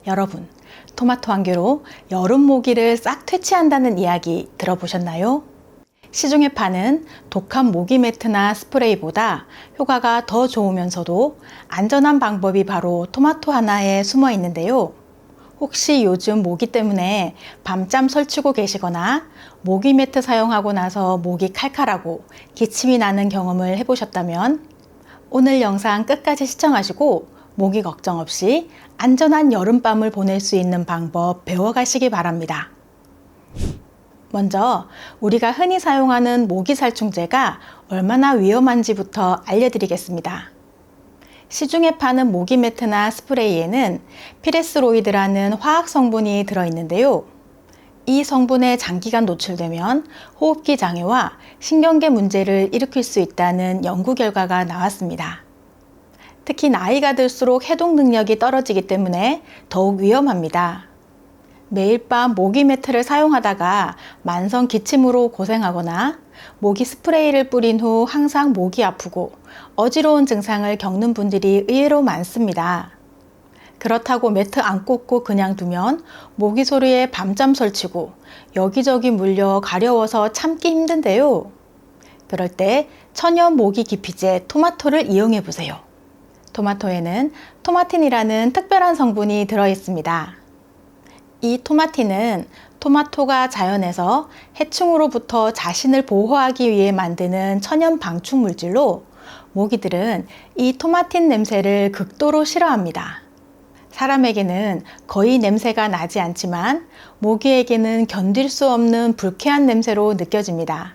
여러분, 토마토 한 개로 여름 모기를 싹 퇴치한다는 이야기 들어보셨나요? 시중에 파는 독한 모기 매트나 스프레이보다 효과가 더 좋으면서도 안전한 방법이 바로 토마토 하나에 숨어 있는데요. 혹시 요즘 모기 때문에 밤잠 설치고 계시거나 모기 매트 사용하고 나서 목이 칼칼하고 기침이 나는 경험을 해보셨다면 오늘 영상 끝까지 시청하시고 모기 걱정 없이 안전한 여름밤을 보낼 수 있는 방법 배워가시기 바랍니다. 먼저 우리가 흔히 사용하는 모기살충제가 얼마나 위험한지부터 알려드리겠습니다. 시중에 파는 모기 매트나 스프레이에는 피레스로이드라는 화학 성분이 들어있는데요. 이 성분에 장기간 노출되면 호흡기 장애와 신경계 문제를 일으킬 수 있다는 연구 결과가 나왔습니다. 특히 나이가 들수록 해독 능력이 떨어지기 때문에 더욱 위험합니다. 매일 밤 모기 매트를 사용하다가 만성 기침으로 고생하거나 모기 스프레이를 뿌린 후 항상 목이 아프고 어지러운 증상을 겪는 분들이 의외로 많습니다. 그렇다고 매트 안 꽂고 그냥 두면 모기 소리에 밤잠 설치고 여기저기 물려 가려워서 참기 힘든데요. 그럴 때 천연 모기 기피제 토마토를 이용해 보세요. 토마토에는 토마틴이라는 특별한 성분이 들어있습니다. 이 토마틴은 토마토가 자연에서 해충으로부터 자신을 보호하기 위해 만드는 천연 방충 물질로 모기들은 이 토마틴 냄새를 극도로 싫어합니다. 사람에게는 거의 냄새가 나지 않지만 모기에게는 견딜 수 없는 불쾌한 냄새로 느껴집니다.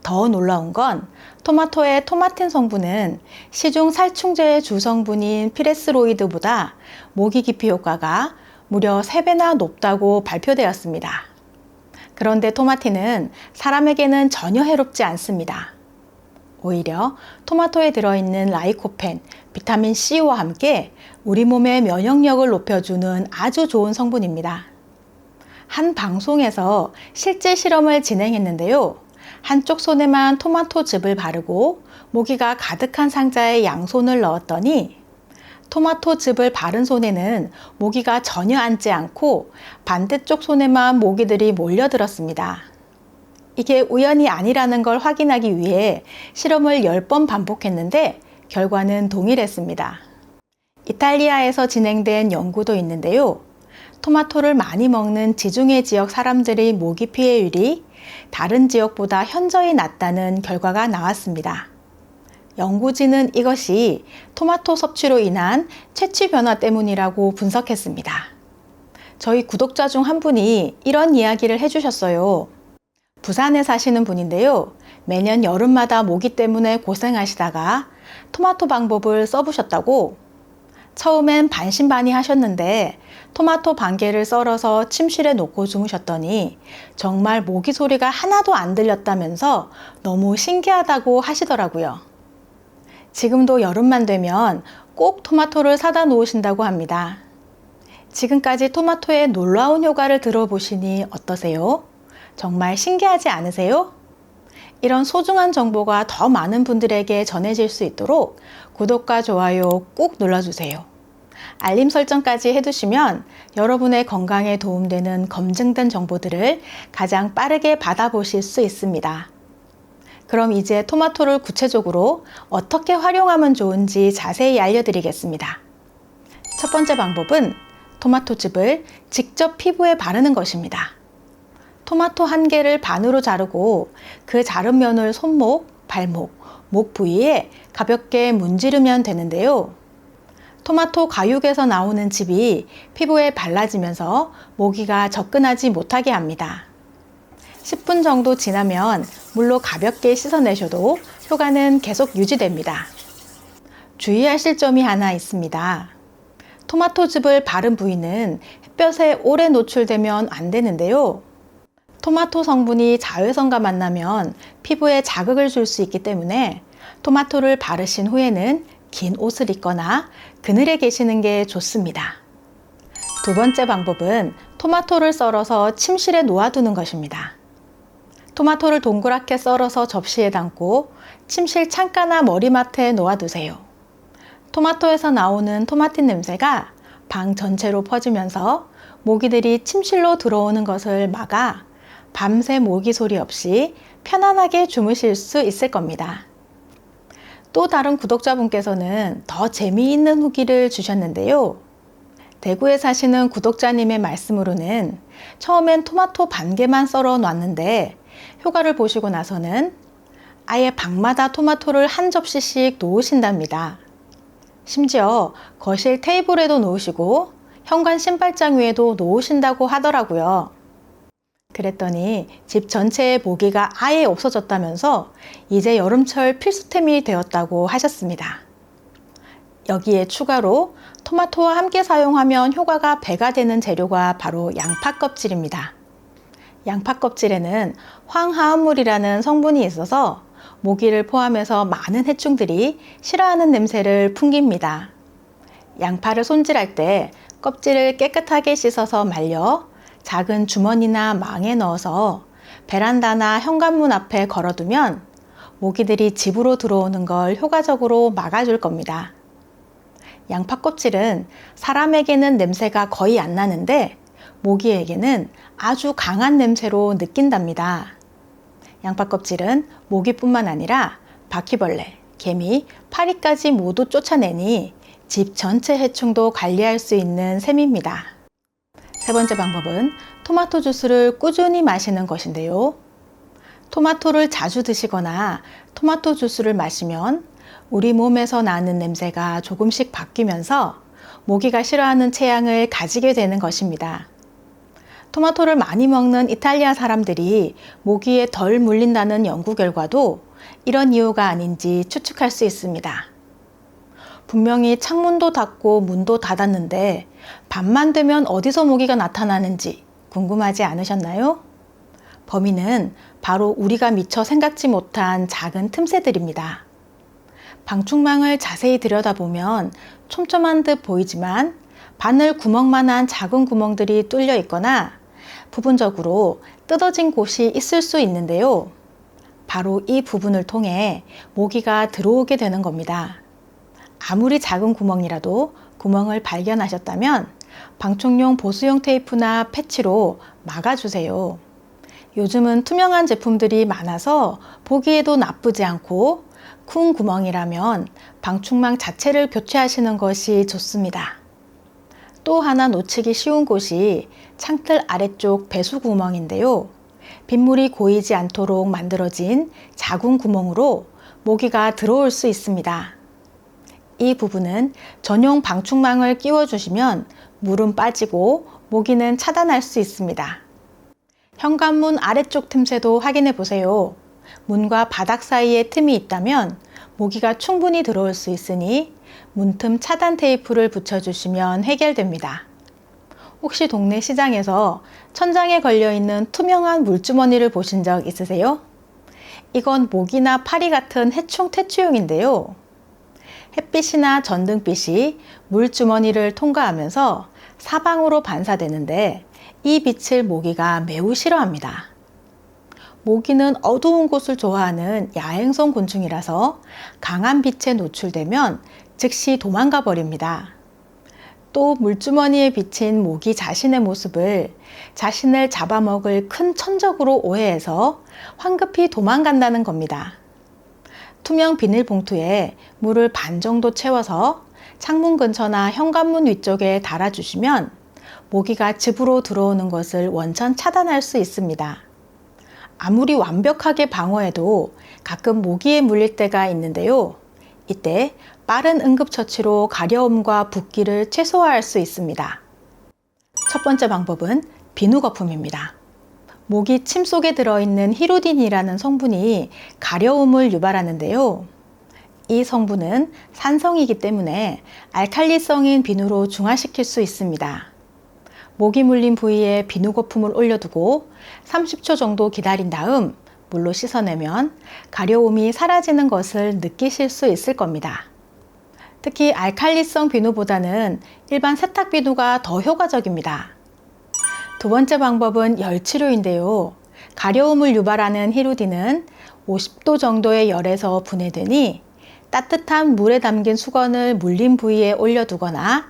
더 놀라운 건 토마토의 토마틴 성분은 시중 살충제의 주성분인 피레스로이드보다 모기 기피 효과가 무려 3배나 높다고 발표되었습니다. 그런데 토마틴은 사람에게는 전혀 해롭지 않습니다. 오히려 토마토에 들어있는 라이코펜, 비타민 C와 함께 우리 몸의 면역력을 높여주는 아주 좋은 성분입니다. 한 방송에서 실제 실험을 진행했는데요. 한쪽 손에만 토마토즙을 바르고 모기가 가득한 상자에 양손을 넣었더니 토마토즙을 바른 손에는 모기가 전혀 앉지 않고 반대쪽 손에만 모기들이 몰려들었습니다. 이게 우연이 아니라는 걸 확인하기 위해 실험을 10번 반복했는데 결과는 동일했습니다. 이탈리아에서 진행된 연구도 있는데요. 토마토를 많이 먹는 지중해 지역 사람들의 모기 피해율이 다른 지역보다 현저히 낮다는 결과가 나왔습니다. 연구진은 이것이 토마토 섭취로 인한 채취 변화 때문이라고 분석했습니다. 저희 구독자 중 한 분이 이런 이야기를 해주셨어요. 부산에 사시는 분인데요. 매년 여름마다 모기 때문에 고생하시다가 토마토 방법을 써보셨다고. 처음엔 반신반의 하셨는데 토마토 반 개를 썰어서 침실에 놓고 주무셨더니 정말 모기 소리가 하나도 안 들렸다면서 너무 신기하다고 하시더라고요. 지금도 여름만 되면 꼭 토마토를 사다 놓으신다고 합니다. 지금까지 토마토의 놀라운 효과를 들어보시니 어떠세요? 정말 신기하지 않으세요? 이런 소중한 정보가 더 많은 분들에게 전해질 수 있도록 구독과 좋아요 꼭 눌러주세요. 알림 설정까지 해두시면 여러분의 건강에 도움되는 검증된 정보들을 가장 빠르게 받아보실 수 있습니다. 그럼 이제 토마토를 구체적으로 어떻게 활용하면 좋은지 자세히 알려드리겠습니다. 첫 번째 방법은 토마토즙을 직접 피부에 바르는 것입니다. 토마토 한 개를 반으로 자르고 그 자른 면을 손목, 발목, 목 부위에 가볍게 문지르면 되는데요. 토마토 가육에서 나오는 즙이 피부에 발라지면서 모기가 접근하지 못하게 합니다. 10분 정도 지나면 물로 가볍게 씻어내셔도 효과는 계속 유지됩니다. 주의하실 점이 하나 있습니다. 토마토즙을 바른 부위는 햇볕에 오래 노출되면 안 되는데요. 토마토 성분이 자외선과 만나면 피부에 자극을 줄 수 있기 때문에 토마토를 바르신 후에는 긴 옷을 입거나 그늘에 계시는 게 좋습니다. 두 번째 방법은 토마토를 썰어서 침실에 놓아두는 것입니다. 토마토를 동그랗게 썰어서 접시에 담고 침실 창가나 머리맡에 놓아두세요. 토마토에서 나오는 토마틴 냄새가 방 전체로 퍼지면서 모기들이 침실로 들어오는 것을 막아 밤새 모기 소리 없이 편안하게 주무실 수 있을 겁니다. 또 다른 구독자분께서는 더 재미있는 후기를 주셨는데요. 대구에 사시는 구독자님의 말씀으로는 처음엔 토마토 반 개만 썰어 놨는데 효과를 보시고 나서는 아예 방마다 토마토를 한 접시씩 놓으신답니다. 심지어 거실 테이블에도 놓으시고 현관 신발장 위에도 놓으신다고 하더라고요. 그랬더니 집 전체에 모기가 아예 없어졌다면서 이제 여름철 필수템이 되었다고 하셨습니다. 여기에 추가로 토마토와 함께 사용하면 효과가 배가 되는 재료가 바로 양파 껍질입니다. 양파 껍질에는 황화합물이라는 성분이 있어서 모기를 포함해서 많은 해충들이 싫어하는 냄새를 풍깁니다. 양파를 손질할 때 껍질을 깨끗하게 씻어서 말려 작은 주머니나 망에 넣어서 베란다나 현관문 앞에 걸어두면 모기들이 집으로 들어오는 걸 효과적으로 막아줄 겁니다. 양파 껍질은 사람에게는 냄새가 거의 안 나는데 모기에게는 아주 강한 냄새로 느낀답니다. 양파 껍질은 모기뿐만 아니라 바퀴벌레, 개미, 파리까지 모두 쫓아내니 집 전체 해충도 관리할 수 있는 셈입니다. 세 번째 방법은 토마토 주스를 꾸준히 마시는 것인데요. 토마토를 자주 드시거나 토마토 주스를 마시면 우리 몸에서 나는 냄새가 조금씩 바뀌면서 모기가 싫어하는 체향을 가지게 되는 것입니다. 토마토를 많이 먹는 이탈리아 사람들이 모기에 덜 물린다는 연구 결과도 이런 이유가 아닌지 추측할 수 있습니다. 분명히 창문도 닫고 문도 닫았는데 밤만 되면 어디서 모기가 나타나는지 궁금하지 않으셨나요? 범인은 바로 우리가 미처 생각지 못한 작은 틈새들입니다. 방충망을 자세히 들여다보면 촘촘한 듯 보이지만 바늘 구멍만한 작은 구멍들이 뚫려 있거나 부분적으로 뜯어진 곳이 있을 수 있는데요. 바로 이 부분을 통해 모기가 들어오게 되는 겁니다. 아무리 작은 구멍이라도 구멍을 발견하셨다면 방충용 보수용 테이프나 패치로 막아주세요. 요즘은 투명한 제품들이 많아서 보기에도 나쁘지 않고 큰 구멍이라면 방충망 자체를 교체하시는 것이 좋습니다. 또 하나 놓치기 쉬운 곳이 창틀 아래쪽 배수 구멍인데요. 빗물이 고이지 않도록 만들어진 작은 구멍으로 모기가 들어올 수 있습니다. 이 부분은 전용 방충망을 끼워주시면 물은 빠지고 모기는 차단할 수 있습니다. 현관문 아래쪽 틈새도 확인해 보세요. 문과 바닥 사이에 틈이 있다면 모기가 충분히 들어올 수 있으니 문틈 차단 테이프를 붙여주시면 해결됩니다. 혹시 동네 시장에서 천장에 걸려있는 투명한 물주머니를 보신 적 있으세요? 이건 모기나 파리 같은 해충 퇴치용인데요. 햇빛이나 전등빛이 물주머니를 통과하면서 사방으로 반사되는데 이 빛을 모기가 매우 싫어합니다. 모기는 어두운 곳을 좋아하는 야행성 곤충이라서 강한 빛에 노출되면 즉시 도망가 버립니다. 또 물주머니에 비친 모기 자신의 모습을 자신을 잡아먹을 큰 천적으로 오해해서 황급히 도망간다는 겁니다. 투명 비닐봉투에 물을 반 정도 채워서 창문 근처나 현관문 위쪽에 달아주시면 모기가 집으로 들어오는 것을 원천 차단할 수 있습니다. 아무리 완벽하게 방어해도 가끔 모기에 물릴 때가 있는데요. 이때 빠른 응급처치로 가려움과 붓기를 최소화할 수 있습니다. 첫 번째 방법은 비누 거품입니다. 모기 침 속에 들어있는 히루딘이라는 성분이 가려움을 유발하는데요. 이 성분은 산성이기 때문에 알칼리성인 비누로 중화시킬 수 있습니다. 모기 물린 부위에 비누 거품을 올려두고 30초 정도 기다린 다음 물로 씻어내면 가려움이 사라지는 것을 느끼실 수 있을 겁니다. 특히 알칼리성 비누보다는 일반 세탁 비누가 더 효과적입니다. 두 번째 방법은 열치료인데요. 가려움을 유발하는 히루딘은 50도 정도의 열에서 분해되니 따뜻한 물에 담긴 수건을 물린 부위에 올려두거나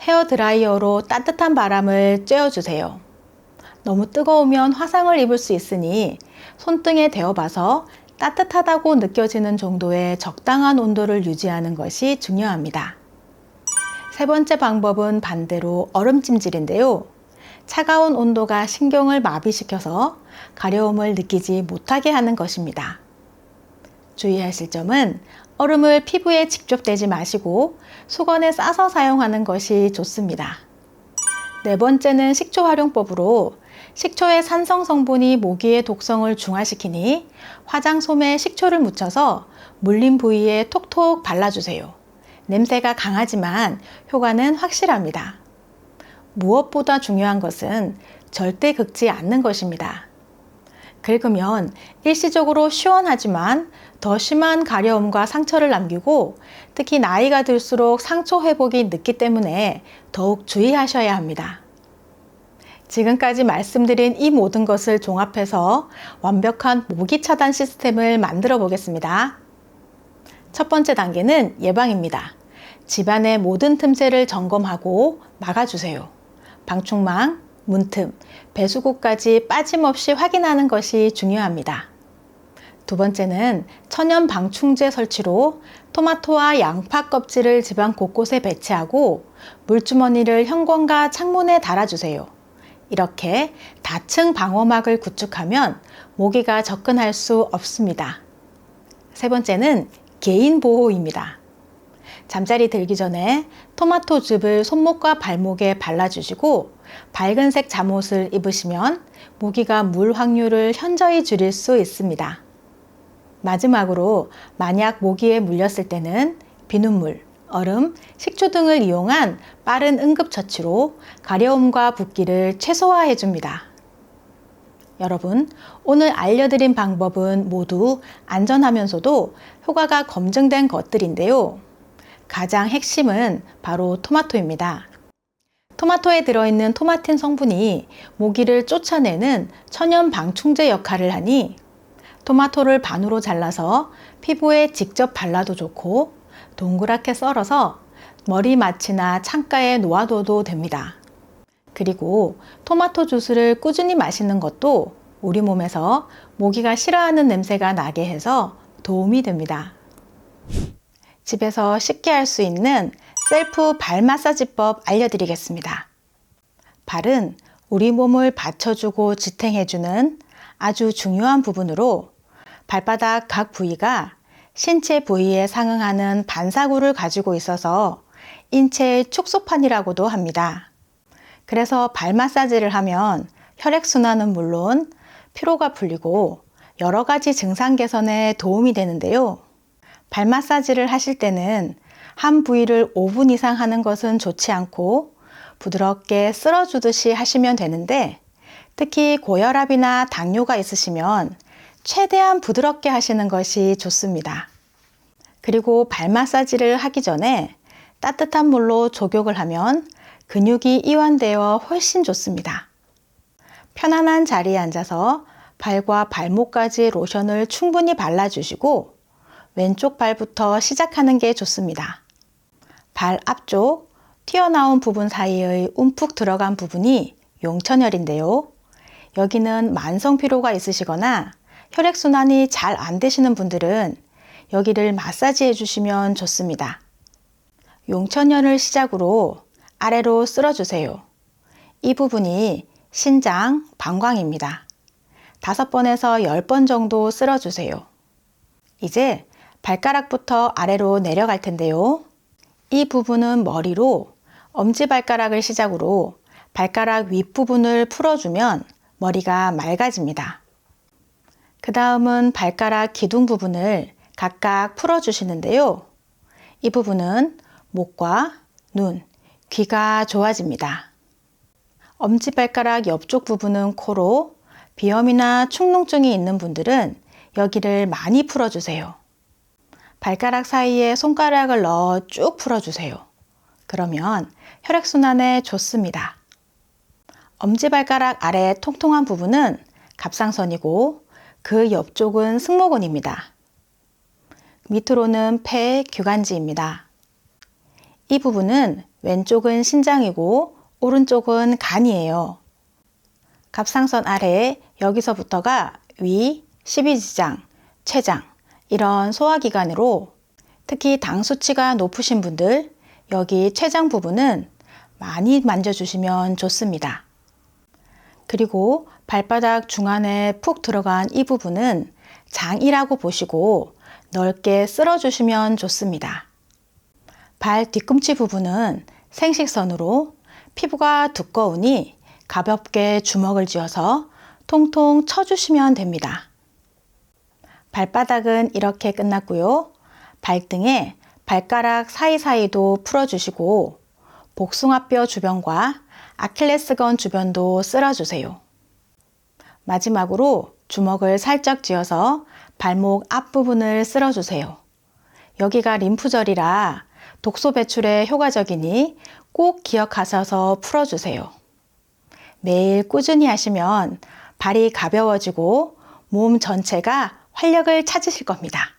헤어 드라이어로 따뜻한 바람을 쬐어주세요. 너무 뜨거우면 화상을 입을 수 있으니 손등에 대어봐서 따뜻하다고 느껴지는 정도의 적당한 온도를 유지하는 것이 중요합니다. 세 번째 방법은 반대로 얼음찜질인데요. 차가운 온도가 신경을 마비시켜서 가려움을 느끼지 못하게 하는 것입니다. 주의하실 점은 얼음을 피부에 직접 대지 마시고 수건에 싸서 사용하는 것이 좋습니다. 네 번째는 식초 활용법으로 식초의 산성 성분이 모기의 독성을 중화시키니 화장솜에 식초를 묻혀서 물린 부위에 톡톡 발라주세요. 냄새가 강하지만 효과는 확실합니다. 무엇보다 중요한 것은 절대 긁지 않는 것입니다. 긁으면 일시적으로 시원하지만 더 심한 가려움과 상처를 남기고 특히 나이가 들수록 상처 회복이 늦기 때문에 더욱 주의하셔야 합니다. 지금까지 말씀드린 이 모든 것을 종합해서 완벽한 모기 차단 시스템을 만들어 보겠습니다. 첫 번째 단계는 예방입니다. 집안의 모든 틈새를 점검하고 막아주세요. 방충망, 문틈, 배수구까지 빠짐없이 확인하는 것이 중요합니다. 두 번째는 천연 방충제 설치로 토마토와 양파 껍질을 집안 곳곳에 배치하고 물주머니를 현관과 창문에 달아주세요. 이렇게 다층 방어막을 구축하면 모기가 접근할 수 없습니다. 세 번째는 개인 보호입니다. 잠자리 들기 전에 토마토즙을 손목과 발목에 발라주시고 밝은색 잠옷을 입으시면 모기가 물 확률을 현저히 줄일 수 있습니다. 마지막으로 만약 모기에 물렸을 때는 비눗물, 얼음, 식초 등을 이용한 빠른 응급처치로 가려움과 붓기를 최소화해 줍니다. 여러분, 오늘 알려드린 방법은 모두 안전하면서도 효과가 검증된 것들인데요. 가장 핵심은 바로 토마토입니다. 토마토에 들어있는 토마틴 성분이 모기를 쫓아내는 천연 방충제 역할을 하니 토마토를 반으로 잘라서 피부에 직접 발라도 좋고 동그랗게 썰어서 머리맡이나 창가에 놓아둬도 됩니다. 그리고 토마토 주스를 꾸준히 마시는 것도 우리 몸에서 모기가 싫어하는 냄새가 나게 해서 도움이 됩니다. 집에서 쉽게 할 수 있는 셀프 발 마사지법 알려드리겠습니다. 발은 우리 몸을 받쳐주고 지탱해주는 아주 중요한 부분으로 발바닥 각 부위가 신체 부위에 상응하는 반사구를 가지고 있어서 인체의 축소판이라고도 합니다. 그래서 발 마사지를 하면 혈액순환은 물론 피로가 풀리고 여러 가지 증상 개선에 도움이 되는데요. 발 마사지를 하실 때는 한 부위를 5분 이상 하는 것은 좋지 않고 부드럽게 쓸어주듯이 하시면 되는데 특히 고혈압이나 당뇨가 있으시면 최대한 부드럽게 하시는 것이 좋습니다. 그리고 발 마사지를 하기 전에 따뜻한 물로 족욕을 하면 근육이 이완되어 훨씬 좋습니다. 편안한 자리에 앉아서 발과 발목까지 로션을 충분히 발라주시고 왼쪽 발부터 시작하는 게 좋습니다. 발 앞쪽 튀어나온 부분 사이의 움푹 들어간 부분이 용천혈인데요. 여기는 만성 피로가 있으시거나 혈액순환이 잘 안 되시는 분들은 여기를 마사지해 주시면 좋습니다. 용천혈을 시작으로 아래로 쓸어주세요. 이 부분이 신장, 방광입니다. 5번에서 10번 정도 쓸어주세요. 이제 발가락부터 아래로 내려갈 텐데요. 이 부분은 머리로 엄지발가락을 시작으로 발가락 윗부분을 풀어주면 머리가 맑아집니다. 그 다음은 발가락 기둥 부분을 각각 풀어주시는데요. 이 부분은 목과 눈, 귀가 좋아집니다. 엄지발가락 옆쪽 부분은 코로 비염이나 축농증이 있는 분들은 여기를 많이 풀어주세요. 발가락 사이에 손가락을 넣어 쭉 풀어주세요. 그러면 혈액순환에 좋습니다. 엄지발가락 아래 통통한 부분은 갑상선이고 그 옆쪽은 승모근입니다. 밑으로는 폐, 규관지입니다. 이 부분은 왼쪽은 신장이고 오른쪽은 간이에요. 갑상선 아래 여기서부터가 위, 십이지장, 췌장 이런 소화기관으로 특히 당 수치가 높으신 분들 여기 췌장 부분은 많이 만져주시면 좋습니다. 그리고 발바닥 중안에 푹 들어간 이 부분은 장이라고 보시고 넓게 쓸어주시면 좋습니다. 발 뒤꿈치 부분은 생식선으로 피부가 두꺼우니 가볍게 주먹을 쥐어서 통통 쳐주시면 됩니다. 발바닥은 이렇게 끝났고요. 발등에 발가락 사이사이도 풀어주시고 복숭아뼈 주변과 아킬레스건 주변도 쓸어주세요. 마지막으로 주먹을 살짝 쥐어서 발목 앞부분을 쓸어주세요. 여기가 림프절이라 독소 배출에 효과적이니 꼭 기억하셔서 풀어주세요. 매일 꾸준히 하시면 발이 가벼워지고 몸 전체가 활력을 찾으실 겁니다.